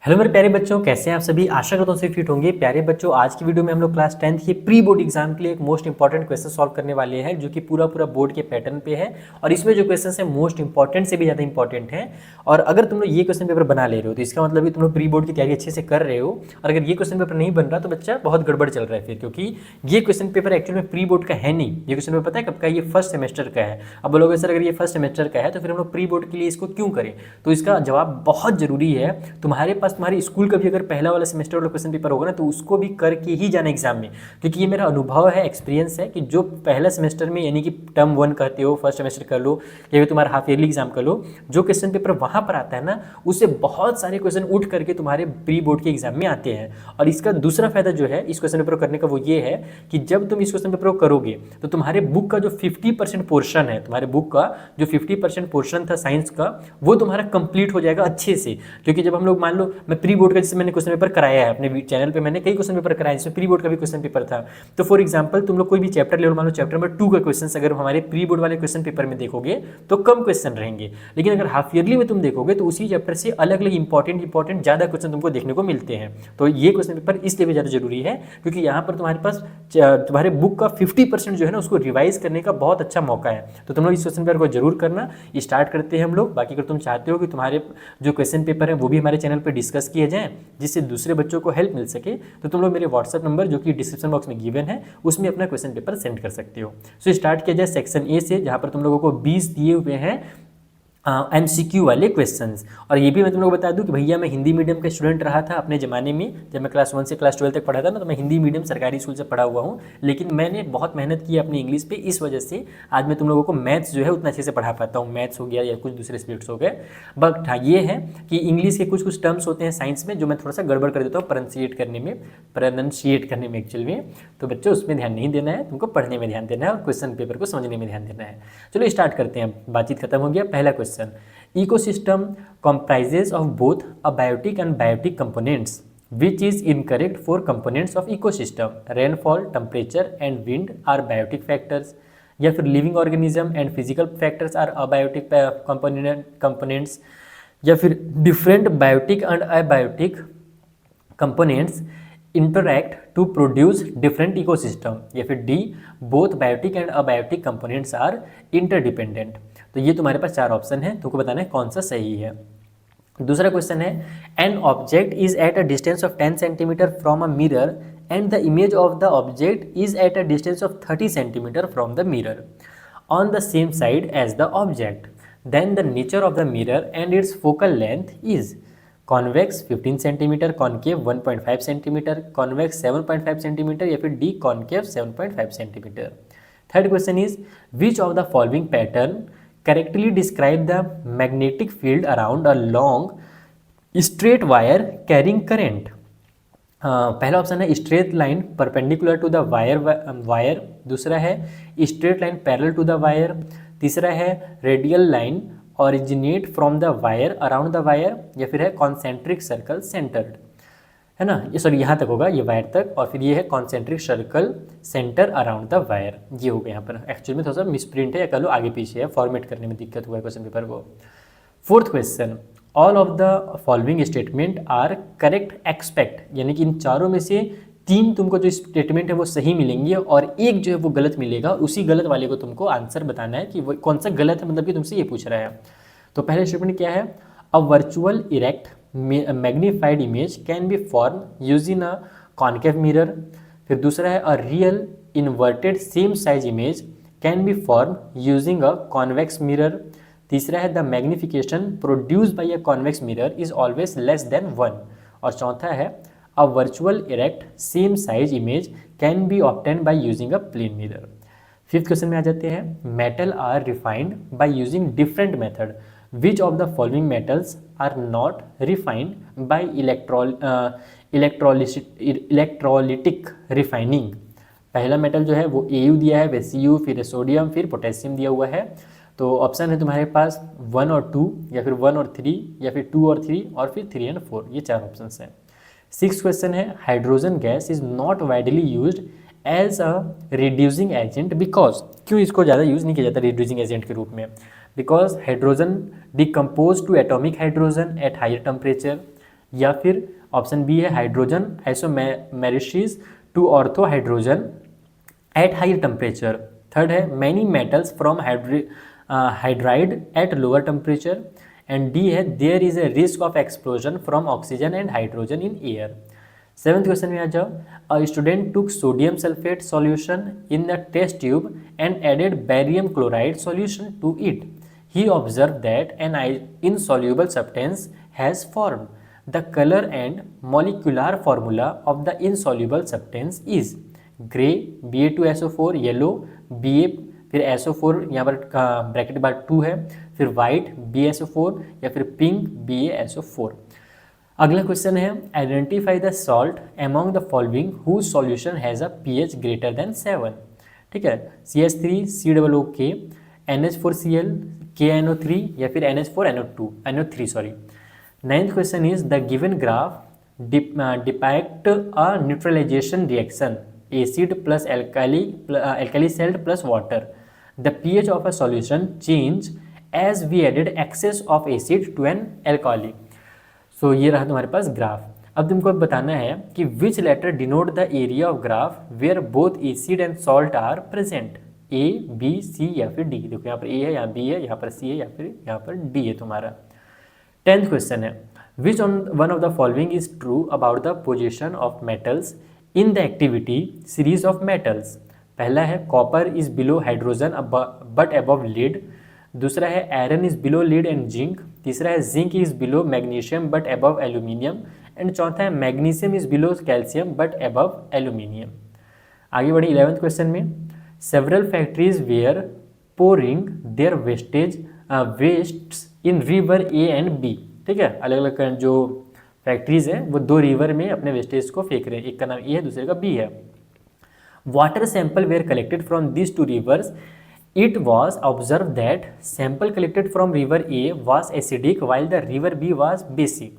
Hello मेरे प्यारे बच्चों, कैसे हैं आप सभी। आशा करता हूँ सभी फिट होंगे। प्यारे बच्चों, आज की वीडियो में हम लोग क्लास 10th के प्री बोर्ड एग्जाम के लिए एक मोस्ट इंपॉर्टेंट क्वेश्चन सॉल्व करने वाले हैं, जो कि पूरा बोर्ड के पैटर्न पे है। और इसमें जो क्वेश्चन है मोस्ट इंपॉर्टेंट से भी ज़्यादा इंपॉर्टेंट है। और अगर तुम लोग ये क्वेश्चन पेपर बना ले रहे हो तो इसका मतलब कि तुम लोग प्री बोर्ड की तैयारी अच्छे से कर रहे हो। और अगर ये क्वेश्चन पेपर नहीं बन रहा तो बच्चा बहुत गड़बड़ चल रहा है फिर, क्योंकि ये क्वेश्चन पेपर एक्चुअली में प्री बोर्ड का है नहीं। ये क्वेश्चन पेपर पता है कब का है? ये फर्स्ट सेमेस्टर का है। अब बोलोगे सर अगर ये फर्स्ट सेमेस्टर का है तो फिर हम लोग प्री बोर्ड के लिए इसको क्यों करें? तो इसका जवाब बहुत जरूरी है। तुम्हारे पास तुम्हारे स्कूल का भी अगर पहला वाला सेमेस्टर वाला क्वेश्चन पेपर होगा ना तो उसको भी करके ही जाना एग्जाम में, क्योंकि ये मेरा अनुभव है, एक्सपीरियंस है कि जो पहला सेमेस्टर में यानी कि टर्म 1 कहते हो, फर्स्ट सेमेस्टर कर लो या फिर तुम्हारा हाफ ईयरली एग्जाम कर लो, जो क्वेश्चन पेपर वहाँ पर आता है ना उससे बहुत सारे क्वेश्चन उठ करके तुम्हारे प्री बोर्ड के एग्जाम में आते हैं। और इसका दूसरा फायदा जो है इस क्वेश्चन पेपर करने का वो ये है कि जब तुम इस क्वेश्चन पेपर को करोगे तो तुम्हारे बुक का जो 50% पोर्शन है, तुम्हारे बुक का जो 50% पोर्शन था साइंस का, वो तुम्हारा कंप्लीट हो जाएगा अच्छे से। क्योंकि जब हम लोग मान लो मैं प्री बोर्ड का जैसे मैंने क्वेश्चन पेपर कराया है अपने चैनल पे, मैंने कई क्वेश्चन पेपर कराए जिसमें प्री बोर्ड का भी क्वेश्चन पेपर था। तो फॉर एग्जांपल तुम लोग कोई भी चैप्टर ले लो, मान लो चैप्टर नंबर 2 का क्वेश्चन अगर हमारे प्री बोर्ड वाले क्वेश्चन पेपर में देखोगे तो कम क्वेश्चन रहेंगे, लेकिन अगर हाफ ईयरली में तुम देखोगे तो उसी चैप्टर से अलग अलग इंपॉर्टेंट ज़्यादा क्वेश्चन तुमको देखने को मिलते हैं। तो ये क्वेश्चन पेपर इसलिए भी ज़्यादा जरूरी है क्योंकि यहाँ पर तुम्हारे पास तुम्हारे बुक का 50% जो है ना उसको रिवाइज करने का बहुत अच्छा मौका है। तो तुम लोग इस क्वेश्चन पेपर को जरूर करना। स्टार्ट करते हैं हम लोग। बाकी अगर तुम चाहते हो कि तुम्हारे जो क्वेश्चन पेपर है वो भी हमारे चैनल पर डिस्कस किए जाएँ जिससे दूसरे बच्चों को हेल्प मिल सके, तो तुम लोग मेरे व्हाट्सएप नंबर जो कि डिस्क्रिप्शन बॉक्स में गिवन है उसमें अपना क्वेश्चन पेपर सेंड कर सकते हो। सो स्टार्ट किया जाए सेक्शन ए से, जहाँ पर तुम लोगों को 20 दिए हुए हैं MCQ वाले क्वेश्चंस। और ये भी मैं तुम लोग बता दूं कि भैया मैं हिंदी मीडियम का स्टूडेंट रहा था अपने ज़माने में। जब मैं क्लास 1 से क्लास 12 तक पढ़ा था ना तो मैं हिंदी मीडियम सरकारी स्कूल से पढ़ा हुआ हूँ, लेकिन मैंने बहुत मेहनत की अपनी इंग्लिश पे। इस वजह से आज मैं तुम लोगों को मैथ्स जो है उतना अच्छे से पढ़ा पाता हूँ। मैथ्स हो गया या कुछ दूसरे सब्जेक्ट्स हो गए। बट हाँ ये है कि इंग्लिश के कुछ टर्म्स होते हैं साइंस में जो मैं थोड़ा सा गड़बड़ कर देता हूँ प्रोनाउंशिएट करने में एक्चुअल में। तो बच्चों उसमें ध्यान नहीं देना है, तुमको पढ़ने में ध्यान देना है और क्वेश्चन पेपर को समझने में ध्यान देना है। चलो स्टार्ट करते हैं। बातचीत खत्म हो गया। पहला question, ecosystem comprises of both abiotic and biotic components. Which is incorrect for components of ecosystem? Rainfall, temperature and wind are biotic factors, या फिर living organism and physical factors are abiotic components, या फिर different biotic and abiotic components interact to produce different ecosystem, या फिर D both biotic and abiotic components are interdependent। तो ये तुम्हारे पास 4 option है, तुमको बताना है कौन सा सही है। दूसरा क्वेश्चन है, an object is at a distance of 10 centimetre from a mirror and the image of the object is at a distance of 30 centimetre from the mirror on the same side as the object, then the nature of the mirror and its focal length is convex 15 centimetre, concave 1.5 centimetre, convex 7.5 centimetre, या फिर D concave 7.5 centimetre. Third question is, which of the following pattern correctly describe the magnetic field around a long straight wire carrying current? पहला option है straight line perpendicular to the wire, दूसरा है straight line parallel to the wire, तीसरा है radial line originate from the wire around the wire, या फिर है concentric circle centred, है ना। ये सॉरी यहाँ तक होगा, ये वायर तक, और फिर ये है concentric circle centre around the wire. ये हो गया यहाँ पर। एक्चुअली में थोड़ा सा मिसप्रिंट है या कह लो आगे पीछे है, फॉर्मेट करने में दिक्कत हुआ है क्वेश्चन पेपर को। Fourth question, all of the following statement are correct expect, यानी कि इन चारों में से 3 तुमको जो स्टेटमेंट है वो सही मिलेंगे और एक जो है वो गलत मिलेगा। उसी गलत वाले को तुमको आंसर बताना है कि वो कौन सा गलत है, मतलब कि तुमसे ये पूछ रहा है। तो पहले स्टेटमेंट क्या है, a virtual erect magnified image can be form using a concave mirror. फिर दूसरा है, a real inverted same size image can be form using a convex mirror. तीसरा है, the magnification produced by a convex mirror is always less than 1। और चौथा है, a virtual erect same size image can be obtain by using a plane mirror. Fifth question में आ जाते हैं, metal are refined by using different method, which of the following metals are not refined by electrolytic refining. पहला metal जो है वो Au दिया है, फिर Cu, फिर सोडियम, फिर पोटेशियम दिया हुआ है। तो ऑप्शन है तुम्हारे पास 1 और 2, या फिर 1 और 3, या फिर 2 और 3, और फिर 3 एंड 4। ये 4 ऑप्शन हैं। सिक्स क्वेश्चन है, hydrogen gas is not widely used as a reducing agent because, क्यों इसको ज़्यादा यूज़ नहीं किया जाता रिड्यूसिंग एजेंट के रूप में? Because hydrogen decompose to atomic hydrogen at higher temperature, या फिर ऑप्शन बी है hydrogen isomerises to ortho hydrogen at high temperature. Third है many metals from hydride at lower temperature. And D है there is a risk of explosion from oxygen and hydrogen in air. Seventh question में आ जाओ। A student took sodium sulphate solution in the test tube and added barium chloride solution to it. He observed that an insoluble substance has formed. The color and molecular formula of the insoluble substance is grey Ba2SO4, yellow Ba फिर SO4 यहाँ पर bracket बार 2 है, फिर white BaSO4 या फिर pink BaSO4। अगला question है identify the salt among the following whose solution has a pH greater than 7। ठीक है, CH3 COOK NH4Cl KNO3 या फिर NH4NO3 sorry. Ninth question is the given graph depict a neutralisation reaction acid plus alkali salt plus water. The pH of a solution change as we added excess of acid to an alkali। So ये रहा तुम्हारे पास graph. अब तुमको बताना है कि which letter denote the area of graph where both acid and salt are present, A B C या फिर डी। देखो यहाँ पर ए है, यहाँ बी है, यहाँ पर सी है या फिर यहाँ पर डी है तुम्हारा। 10th क्वेश्चन है which one of the following is true about the position of metals in the activity series of metals. पहला है copper is below hydrogen but above lead. दूसरा है iron is below lead and zinc. तीसरा है zinc is below magnesium but above aluminium. And चौथा है magnesium is below calcium but above aluminium. आगे बढ़े 11th क्वेश्चन में several factories were pouring their wastes in river A and B। ठीक है, अलग अलग जो फैक्ट्रीज है वो दो रिवर में अपने वेस्टेज को फेंक रहे हैं, एक का नाम ए है दूसरे का बी है। Water sample were collected from this two rivers. It was observe that sample collected from river A was acidic while the river B was basic.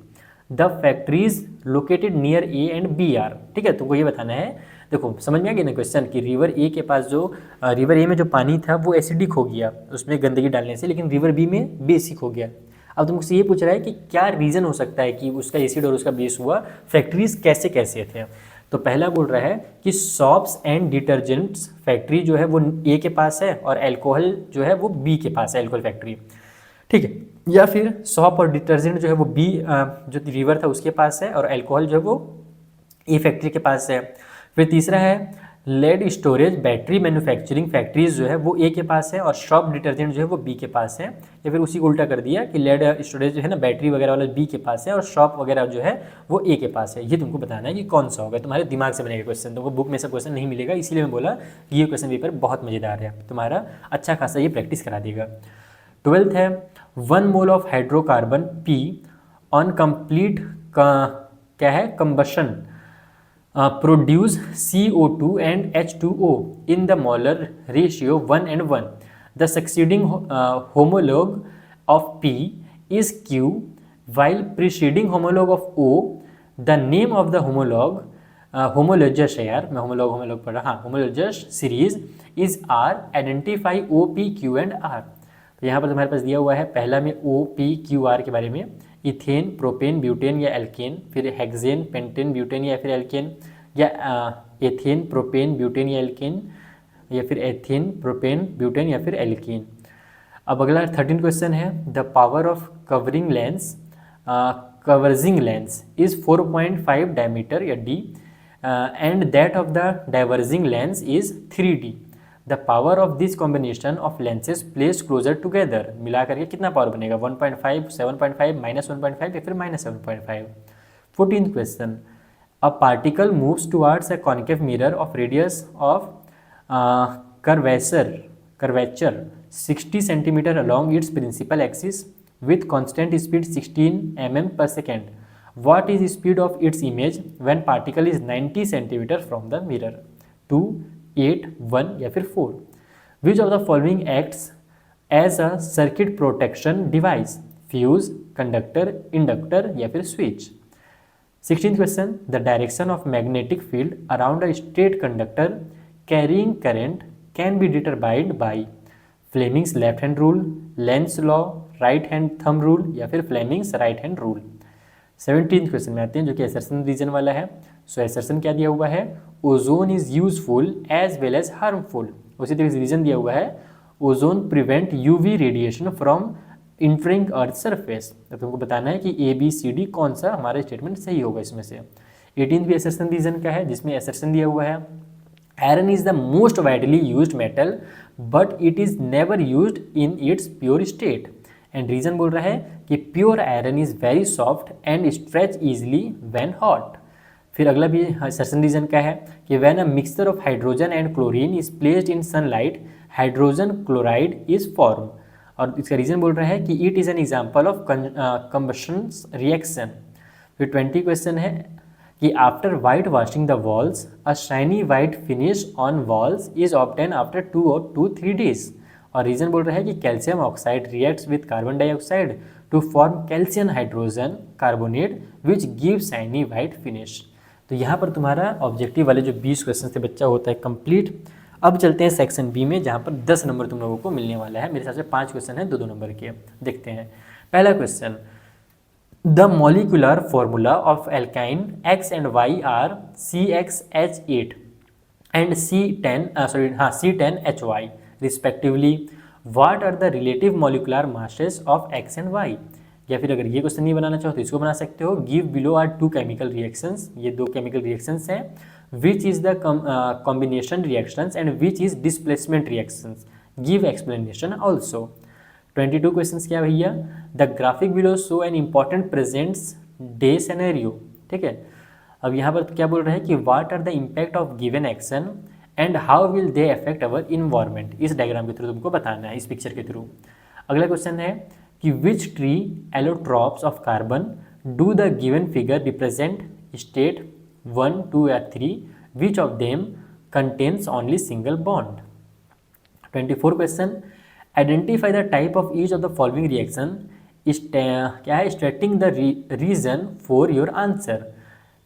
The factories located near A and B are. ठीक है, तुमको ये बताना है। देखो समझ में आ गया ना क्वेश्चन कि रिवर ए के पास जो रिवर ए में जो पानी था वो एसिडिक हो गया उसमें गंदगी डालने से, लेकिन रिवर बी में बेसिक हो गया। अब तुमसे ये पूछ रहा है कि क्या रीज़न हो सकता है कि उसका एसिड और उसका बेस हुआ, फैक्ट्रीज कैसे कैसे थे। तो पहला बोल रहा है कि सॉप्स एंड डिटर्जेंट्स फैक्ट्री जो है वो ए के पास है और एल्कोहल जो है वो बी के पास है, एल्कोहल फैक्ट्री। ठीक है, या फिर सॉप और डिटर्जेंट जो है वो बी जो रिवर था उसके पास है और एल्कोहल जो है वो ए फैक्ट्री के पास है। फिर तीसरा है lead storage battery manufacturing factories जो है वो ए के पास है और शॉप डिटर्जेंट जो है वो बी के पास है। या फिर उसी को उल्टा कर दिया कि लेड स्टोरेज जो है ना बैटरी वगैरह वाला बी के पास है और शॉप वगैरह जो है वो ए के पास है। ये तुमको बताना है कि कौन सा होगा, तुम्हारे दिमाग से बनेगा क्वेश्चन, तुमको बुक में से क्वेश्चन नहीं मिलेगा, इसीलिए मैं बोला कि ये क्वेश्चन पेपर बहुत मज़ेदार है, तुम्हारा अच्छा खासा ये प्रैक्टिस करा देगा। 12th है 1 mole of hydrocarbon P on complete क्या है combustion produce CO2 and H2O in the molar ratio 1:1. The succeeding homologue of P is Q, while preceding homologue of O, the name of the homologue homologous है यार, मैं homologue पढ़ रहा, हाँ homologous series is R. Identify O, P, Q and R। तो यहाँ पर तुम्हारे पास दिया हुआ है पहला में O, P, Q, R के बारे में, इथेन, प्रोपेन, ब्यूटेन या एल्केन, फिर हेक्सेन, पेंटेन, ब्यूटेन या फिर एल्केन, या एथेन, प्रोपेन, ब्यूटेन या एल्केन, या फिर एथेन, प्रोपेन, ब्यूटेन या फिर एल्केन। अब अगला 13 क्वेश्चन है the power of covering lens is 4.5 diameter या D and that of the diverging lens is 3D। The power of this combination of lenses placed closer together, मिला करके कितना power बनेगा 1.5, 7.5, -1.5 या फिर -7.5। 14th question a particle moves towards a concave mirror of radius of curvature 60 cm along its principal axis with constant speed 16 mm per second. What is the speed of its image when particle is 90 cm from the mirror? 2, 8, 1 या फिर 4। Which of the following acts as a circuit protection device? Fuse, conductor, inductor या फिर switch। 16th question the direction of magnetic field around a straight conductor carrying current can be determined by Fleming's left hand rule, Lenz's law, right hand thumb rule या फिर Fleming's right hand rule। 17th question में आते हैं जो कि assertion reason वाला है। सो assertion क्या दिया हुआ है, ozone is useful as well as harmful. उसी तरीके से रीजन दिया हुआ है ozone prevent UV radiation from entering earth surface. तो तुमको बताना है कि ABCD कौन सा हमारा स्टेटमेंट सही होगा इसमें से। 18th भी एसर्शन रीजन का है जिसमें एसर्शन दिया हुआ है iron is the most widely used metal but it is never used in its pure state. And reason बोल रहा है कि pure iron is very soft and stretch easily when hot. फिर अगला भी एसर्शन रीजन का है कि when a mixture of hydrogen and chlorine is placed in sunlight hydrogen chloride is form. और इसका रीजन बोल रहा है कि it is an example of combustion reaction. फिर 20 क्वेश्चन है कि after white washing the walls a shiny white finish on walls is obtain after 2 or 3 days। और रीजन बोल रहा है कि calcium oxide reacts with carbon dioxide to form calcium hydrogen carbonate which give shiny white finish. तो यहाँ पर तुम्हारा objective वाले जो 20 क्वेश्चन थे बच्चा होता है कंप्लीट। अब चलते हैं सेक्शन बी में जहाँ पर 10 नंबर तुम लोगों को मिलने वाला है। मेरे हिसाब से 5 क्वेश्चन है 2-2 नंबर के। देखते हैं पहला question, the molecular formula of alkyne X and Y are CXH8 and C10HY respectively. What are the relative molecular masses of X and Y। या फिर अगर ये क्वेश्चन नहीं बनाना चाहो तो इसको बना सकते हो, give below are 2 chemical reactions. ये 2 केमिकल रिएक्शंस हैं, which is the combination reactions and which is displacement reactions, give explanation also. 22 question क्या भैया, the graphic below show an important presents day scenario. ठीक है, अब यहाँ पर क्या बोल रहे हैं कि what are the impact of given action and how will they affect our environment. इस डायग्राम के थ्रू तुमको बताना है, इस पिक्चर के थ्रू। अगला क्वेश्चन है कि which three allotropes of carbon do the given figure represent state 1, 2 या 3, which of them contains only single bond. 24 question, identify the type of each of the following reaction क्या है, stating the reason for your answer.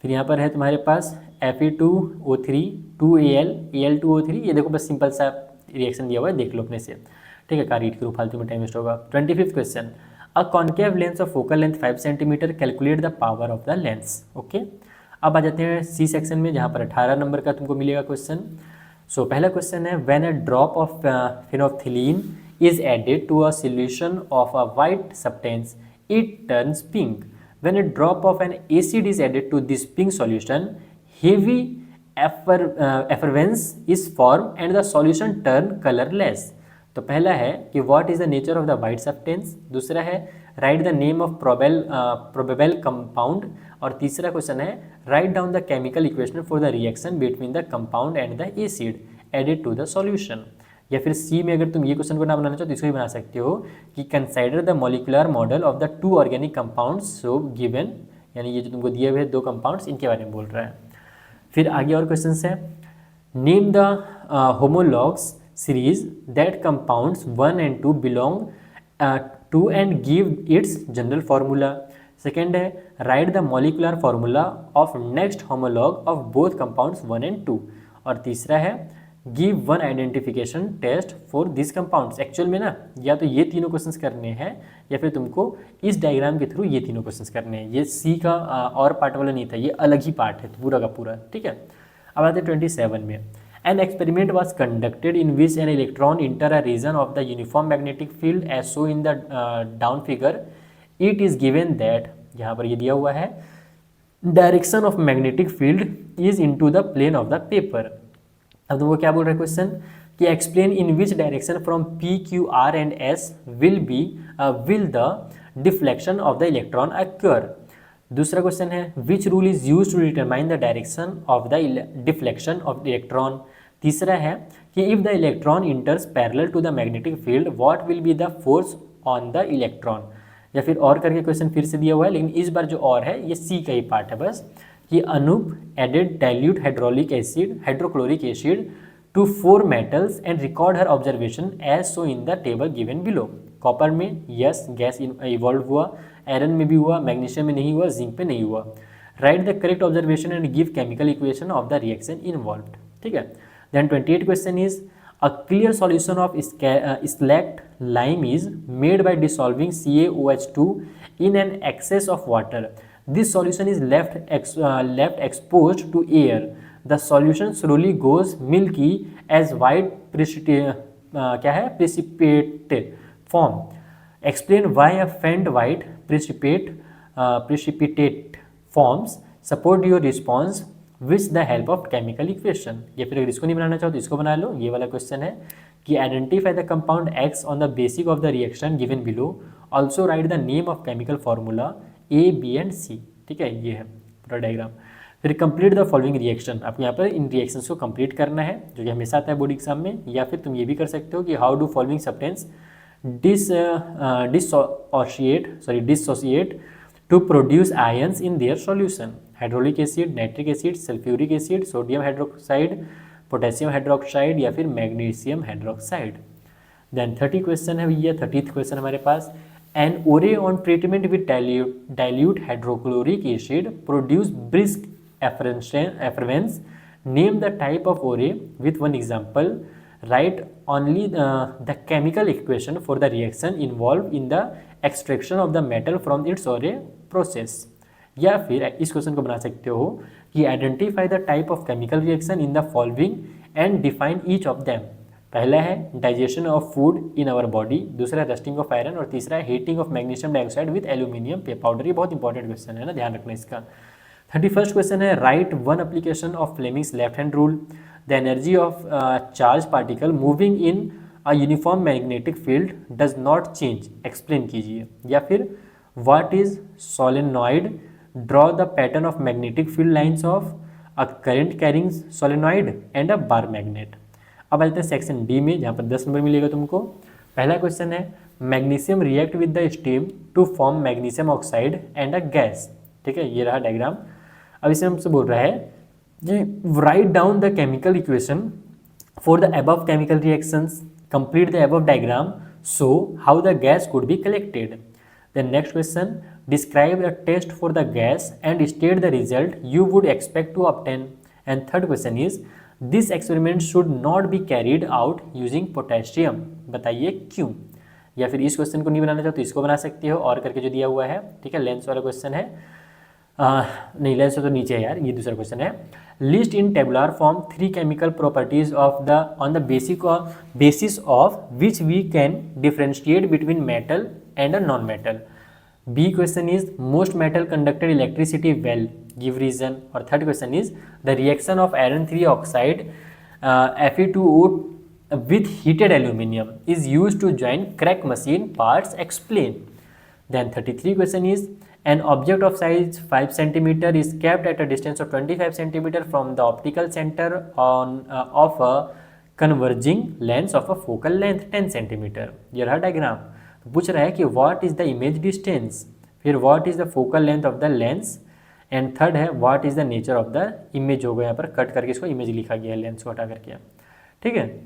फिर यहाँ पर है तुम्हारे पास Fe2O3 2Al Al2O3। ये देखो बस सिंपल सा रिएक्शन दिया हुआ है, देख लो अपने से। ठीक है, का रीड करो, फालतू में टाइम वेस्ट होगा। 25th question, a concave lens of focal length 5 centimetre, calculate the power of the lens. Okay, अब आ जाते हैं सी सेक्शन में जहाँ पर 18 नंबर का तुमको मिलेगा क्वेश्चन। सो पहला क्वेश्चन है, when a drop of phenolphthalein is added to a solution of a white substance, it turns pink. When a drop of an acid is added to this pink solution, heavy effervescence is formed and the solution turn colorless. तो पहला है कि what is the nature of the white substance, दूसरा है write the name of probable compound, और तीसरा question है write down the chemical equation for the reaction between the compound and the acid added to the solution। या फिर सी में अगर तुम ये क्वेश्चन को ना बनाना चाहो तो इसको भी बना सकते हो कि consider the molecular model of the 2 organic compounds so given, यानी ये जो तुमको दिए हुए 2 कंपाउंड्स इनके बारे में बोल रहा है। फिर आगे और क्वेश्चन है, name the homologous series that compounds 1 and 2 belong to and give its general formula. Second है, write the molecular formula of next homologue of both compounds 1 and 2। और तीसरा है, give 1 identification test for this compounds. Actual में ना या तो ये तीनों क्वेश्चंस करने हैं या फिर तुमको इस डायग्राम के थ्रू ये तीनों क्वेश्चंस करने हैं। ये सी का और पार्ट वाला नहीं था, ये अलग ही पार्ट है पूरा का पूरा। ठीक है, अब आते हैं 27 में। An experiment was conducted in which an electron enter a region of the uniform magnetic field as so in the down figure. It is given that, यहाँ पर ये दिया हुआ है, direction of magnetic field is into the plane of the paper. अब तुमको क्या बोल रहा है क्वेश्चन कि explain in which direction from P, Q, R and S will the deflection of the electron occur. दूसरा क्वेश्चन है, which rule is use to determine the direction of the deflection of electron. तीसरा है कि if the electron enters parallel to the magnetic field what will be the force on the electron. या फिर और करके question फिर से दिया हुआ है, लेकिन इस बार जो और है ये सी का ही पार्ट है बस, कि Anup added dilute hydrochloric acid to 4 metals and record her observation as so in the table given below. Copper में यस गैस इवॉल्व हुआ, आयरन में भी हुआ, मैग्नीशियम में नहीं हुआ, जिंक पे नहीं हुआ। Write the correct observation and give chemical equation of the reaction involved. ठीक है, then 28 question is, a clear solution of slaked lime is made by dissolving CaOH2 in an excess of water. This solution is left exposed to air. The solution slowly goes milky as white precipitate form. Explain why a faint white precipitate forms. Support your response with the help of chemical equation. या फिर अगर इसको नहीं बनाना चाहो तो इसको बना लो. ये वाला क्वेश्चन है कि identify the compound X on the basis of the reaction given below. Also write the name of chemical formula A, B and C. ठीक है, ये है पूरा डायग्राम. फिर कंप्लीट द फॉलोइंग रिएक्शन. आपको यहाँ पर इन रिएक्शंस को कंप्लीट करना है, जो कि हमेशा आता है बोर्ड एग्जाम में. या फिर तुम ये भी कर सकते हो कि how do following substance dissociate to produce ions in their solution. Hydraulic acid, nitric acid, sulphuric acid, sodium hydroxide, potassium hydroxide या फिर मैग्नीशियम हाइड्रोक्साइड. देन 30 क्वेश्चन है भैया. 30th क्वेश्चन हमारे पास. An array on treatment with dilute hydrochloric acid produce brisk effervescence. Name the type of array with one example. Write only the chemical equation for the reaction involved in the extraction of the metal from its array process. या फिर इस question को बना सकते हो कि identify the type of chemical reaction in the following and define each of them. पहला है digestion of food in our body, दूसरा रस्टिंग ऑफ आयरन और तीसरा है heating of magnesium dioxide with aluminium powder. ये बहुत इंपॉर्टेंट क्वेश्चन है ना, ध्यान रखना इसका. 31st क्वेश्चन है right one application of Fleming's left hand rule. The energy of charge particle moving in a uniform magnetic field does not change. Explain कीजिए. या फिर what is solenoid. Draw the pattern of magnetic field lines of a current carrying solenoid and a bar magnet. अब आते हैं section D में, जहाँ पर 10 number मिलेगा तुमको. पहला क्वेश्चन है magnesium react with the steam to form magnesium oxide and a gas. ठीक है, ये रहा डायग्राम. अब इसमें हमसे बोल रहा है कि write down the chemical equation for the above chemical reactions, complete the above diagram, show how the gas could be collected. Then next question describe the test for the gas and state the result you would expect to obtain. And third question is this experiment should not be carried out using potassium. बताइए क्यों. या फिर इस question को नहीं बनाना चाहो तो इसको बना सकते हो और करके जो दिया हुआ है. ठीक है, लेंस वाला क्वेश्चन है. नहीं, लेंस तो नीचे है यार, ये दूसरा क्वेश्चन है. List in tabular form 3 chemical properties of the on the basis of which we can differentiate between metal and a non metal. B question is most metal conducted electricity well, give reason. और third question is the reaction of iron 3 oxide Fe2O with heated aluminium is used to join crack machine parts, explain. Then 33 question is an object of size 5 cm is kept at a distance of 25 cm from the optical center on of a converging lens of a focal length 10 cm. ये रहा diagram. पूछ रहा है कि what is the image distance, फिर what is the focal length of the lens, and third है what is the nature of the image. होगा यहाँ पर कट करके इसको इमेज लिखा गया है, लेंस को हटा करके. ठीक है,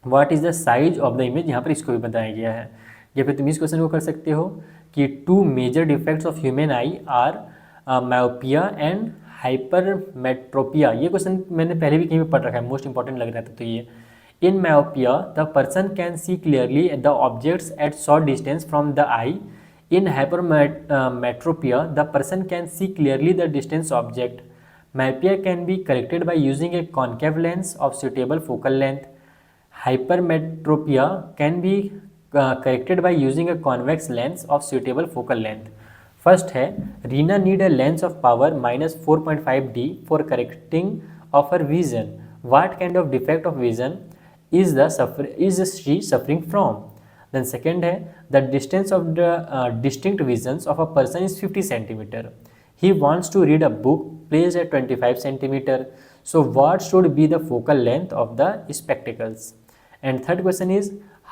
what is the size of the image, यहाँ पर इसको भी बताया गया है. या फिर तुम इस क्वेश्चन को कर सकते हो कि 2 major defects of human eye are myopia and hypermetropia. ये क्वेश्चन मैंने पहले भी कहीं पर पढ़ रखा है, मोस्ट इंपॉर्टेंट लग रहा था. तो ये in myopia the person can see clearly the objects at short distance from the eye. In hypermetropia, the person can see clearly the distance object. Myopia can be corrected by using a concave lens of suitable focal length. Hypermetropia can be corrected by using a convex lens of suitable focal length. First है Reena need a lens of power -4.5D for correcting of her vision. What kind of defect of vision is she suffering from? Then second है the distance of the distinct visions of a person is 50 cm. He wants to read a book placed at 25 cm. So what should be the focal length of the spectacles? And third question is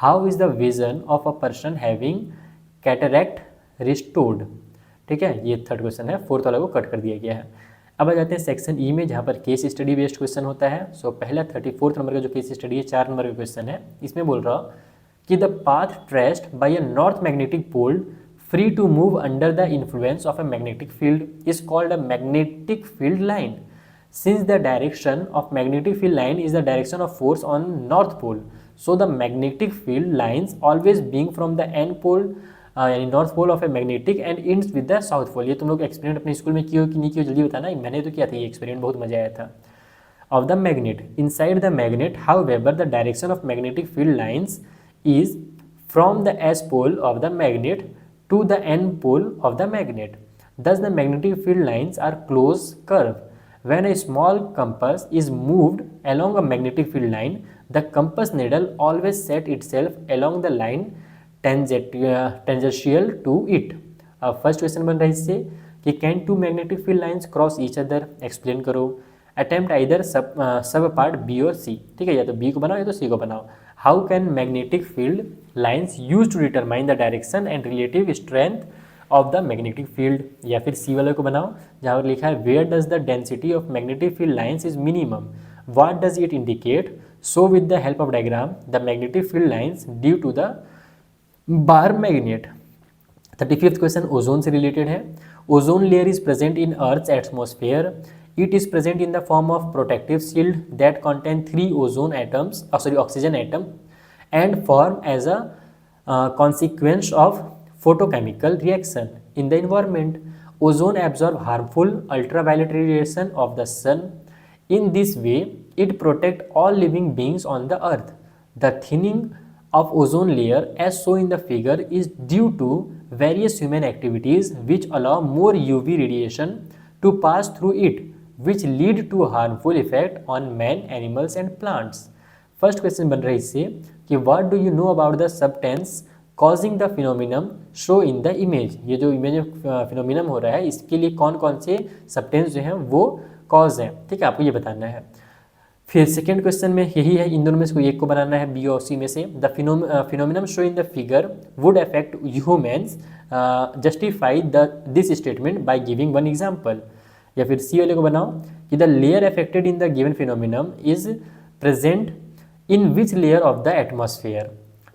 how is the vision of a person having cataract restored? ठीक है, ये third question है. Fourth वाला को cut कर दिया गया है. अब आ जाते हैं सेक्शन ई में, जहाँ पर केस स्टडी बेस्ड क्वेश्चन होता है. सो पहला 34th नंबर का जो केस स्टडी है 4 नंबर का क्वेश्चन है. इसमें बोल रहा कि the path traced by a north magnetic pole free to move under the influence of a magnetic field is called a magnetic field line. Since the direction of magnetic field line is the direction of force on north pole, so the magnetic field lines always being from the n pole यानी north pole of a magnetic and ends with the south pole. ये तुम लोग experiment अपने school में किए हो कि नहीं किए हो जल्दी बताना, मैंने तो किया था ये एक्सपेरिमेंट, बहुत मजा आया था। Of the magnet, inside the magnet however the direction of magnetic field lines is from the S pole of the magnet to the N pole of the magnet. Thus the magnetic field lines are closed curve. When a small compass is moved along a magnetic field line, the compass needle always set itself along the line tangential to it. अब first question बन रहा है इससे कि can two magnetic field lines cross each other, explain करो। Attempt either sub part B और C, ठीक है, या तो बी को बनाओ या तो सी को बनाओ। How can magnetic field lines use to determine the direction and relative strength of the magnetic field, या फिर सी वाले को बनाओ जहाँ पर लिखा है where does the density of magnetic field lines is minimum, what does it indicate, so with the help of diagram the magnetic field lines due to the bar magnet. 35th question ozone से related है। Ozone layer is present in earth's atmosphere, it is present in the form of protective shield that contain 3 oxygen atom and form as a consequence of photochemical reaction in the environment. Ozone absorb harmful ultraviolet radiation of the sun. In this way it protect all living beings on the earth. The thinning of ozone layer as shown in the figure is due to various human activities which allow more UV radiation to pass through it, which lead to harmful effect on man, animals and plants. First question बन रहा है इससे कि what do you know about the substance causing the phenomenon show in the image। ये जो image फिनोमिनम हो रहा है इसके लिए कौन कौन से सब्सटेंस जो हैं वो कॉज हैं, ठीक है, आपको ये बताना है। फिर सेकेंड क्वेश्चन में यही है, इन दोनों में से कोई एक को बनाना है, बी और सी में से। The phenomenon show in the figure would affect humans, justify this statement by giving one example. या फिर सी वाले को बनाओ कि the layer affected in the given phenomenon is present in which layer of the atmosphere.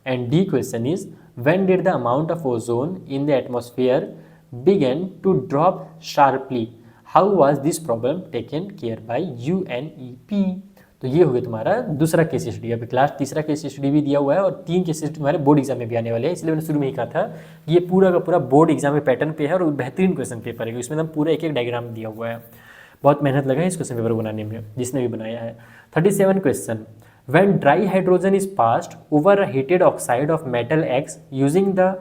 And D question is when did the amount of ozone in the atmosphere began to drop sharply, how was this problem taken care by UNEP। तो ये हो गया तुम्हारा दूसरा case study. अभी class तीसरा case study भी दिया हुआ है और 3 केस स्टडी तुम्हारे बोर्ड एग्जाम में भी आने वाले हैं, इसलिए मैंने शुरू में ही कहा था कि ये पूरा का पूरा बोर्ड एग्जाम में पैटर्न पे है और बेहतरीन क्वेश्चन पेपर है। इसमें हम पूरा एक एक डायग्राम दिया हुआ है, बहुत मेहनत लगा है इस क्वेश्चन पेपर बनाने में जिसने भी बनाया है। 37 question, when dry hydrogen is passed over a heated oxide of metal X using the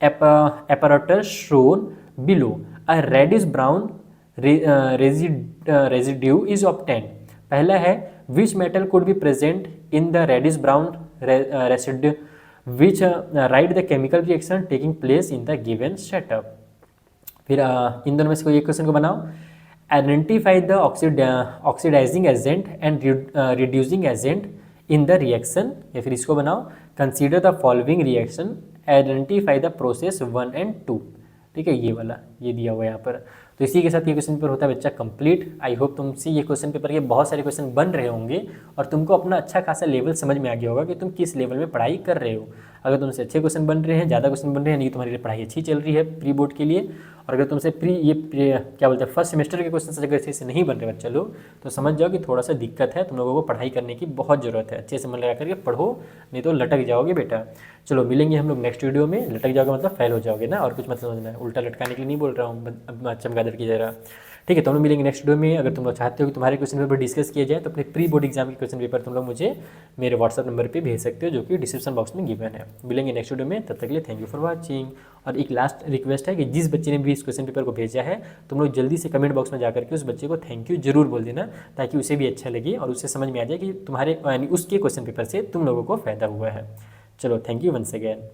apparatus shown below, a reddish brown residue is obtained। पहला है which metal could be present in the reddish brown residue which write the chemical reaction taking place in the given setup। फिर इन दोनों में से कोई एक question को बनाओ। Identify the oxidising agent and reducing agent in the reaction, या फिर इसको बनाओ consider the following reaction, identify the process 1 and 2, ठीक है, ये वाला ये दिया हुआ है यहाँ पर। तो इसी के साथ ये क्वेश्चन पेपर होता है बच्चा कंप्लीट। आई होप तुमसे ये क्वेश्चन पेपर के बहुत सारे क्वेश्चन बन रहे होंगे और तुमको अपना अच्छा खासा लेवल समझ में आ गया होगा कि तुम किस लेवल में पढ़ाई कर रहे हो। अगर तुमसे अच्छे क्वेश्चन बन रहे हैं, ज़्यादा क्वेश्चन बन रहे हैं, नहीं तुम्हारी पढ़ाई अच्छी चल रही है प्री बोर्ड के लिए, और अगर तुमसे क्या बोलते हैं फर्स्ट सेमेस्टर के क्वेश्चन अगर अच्छे से नहीं बन रहे बच्चा लोग, तो समझ जाओ कि थोड़ा सा दिक्कत है, तुम लोगों को पढ़ाई करने की बहुत ज़रूरत है। अच्छे से मन लगा करके पढ़ो, नहीं तो लटक जाओगे बेटा। चलो मिलेंगे हम लोग नेक्स्ट वीडियो में। लटक जाओगे मतलब फेल हो जाओगे ना, और कुछ मतलब समझना है, उल्टा लटकाने के लिए नहीं बोल रहा हूँ चमगादड़ की तरह, ठीक है। तो हम लोग मिलेंगे नेक्स्ट वीडियो में। अगर तुम लोग चाहते हो कि तुम्हारे क्वेश्चन पेपर डिस्कस किए जाए तो अपने प्री बोर्ड एग्जाम के क्वेश्चन पेपर तुम लोग मुझे मेरे व्हाट्सअप नंबर पे भेज सकते हो, जो कि डिस्क्रिप्शन बॉक्स में गिवन है। मिलेंगे नेक्स्ट वीडियो में, तब तक के लिए थैंक यू फॉर वॉचिंग। और एक लास्ट रिक्वेस्ट है कि जिस बच्चे ने भी इस क्वेश्चन पेपर को भेजा है, तुम लोग जल्दी से कमेंट बॉक्स में जाकर के उस बच्चे को थैंक यू जरूर बोल देना, ताकि उसे भी अच्छा लगे और उसे समझ में आ जाए कि तुम्हारे यानी उसके क्वेश्चन पेपर से तुम लोगों को फायदा हुआ है। चलो थैंक यू वंस अगेन।